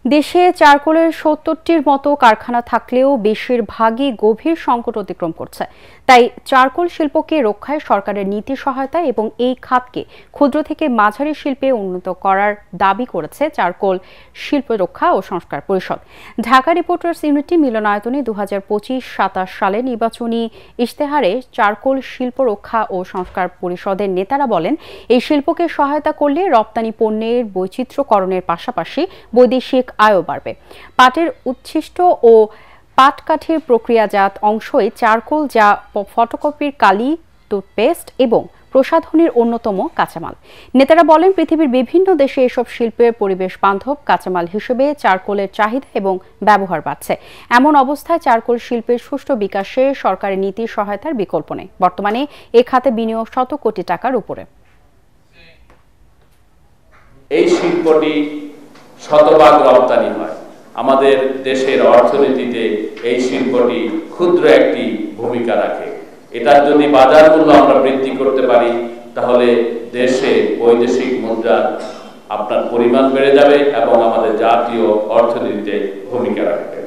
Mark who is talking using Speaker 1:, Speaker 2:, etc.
Speaker 1: দেশে চারকোলের ৭০টির মতো কারখানা থাকলেও বেশিরভাগই গভীর সংকট অতিক্রম করছে। তাই চারকোল শিল্পকে রক্ষায় সরকারের নীতি সহায়তা এবং এই খাতকে ক্ষুদ্র থেকে মাঝারি শিল্পে উন্নত করার দাবি করেছে চারকোল শিল্প রক্ষা ও সংস্কার পরিষদ। ঢাকা রিপোর্টার্স ইউনিটি মিলনায়তনে ২০২৫-২৭ সালে নির্বাচনী ইশতেহারে চারকোল শিল্প রক্ষা ও সংস্কার পরিষদের নেতারা বলেন, এই শিল্পকে সহায়তা করলে রপ্তানি পণ্যের বৈচিত্র্যকরণের পাশাপাশি বৈদেশিক আয়ও বাড়বে। পাটের উচ্ছিষ্ট ও পাটকাঠির প্রক্রিয়াজাত অংশই চারকোল, যা ফটোকপির কালি, টুথপেস্ট এবং প্রসাধনীর অন্যতম কাঁচামাল। নেতারা বলেন, পৃথিবীর বিভিন্ন দেশে এসব শিল্পের পরিবেশ বান্ধব কাঁচামাল হিসেবে চারকোলের চাহিদা এবং ব্যবহার বাড়ছে। এমন অবস্থায় চারকোল শিল্পের সুষ্ঠু বিকাশে সরকারি নীতি সহায়তার বিকল্প নেই। বর্তমানে এ খাতে বিনিয়োগ শত কোটি টাকার উপরে।
Speaker 2: এই শিল্পটি শতভাগ রপ্তানি হয়। আমাদের দেশের অর্থনীতিতে এই শিল্পটি ক্ষুদ্র একটি ভূমিকা রাখে। এটার যদি বাজার মূল্য আমরা বৃদ্ধি করতে পারি, তাহলে দেশে বৈদেশিক মুদ্রার আপনার পরিমাণ বেড়ে যাবে এবং আমাদের জাতীয় অর্থনীতিতে ভূমিকা রাখবে।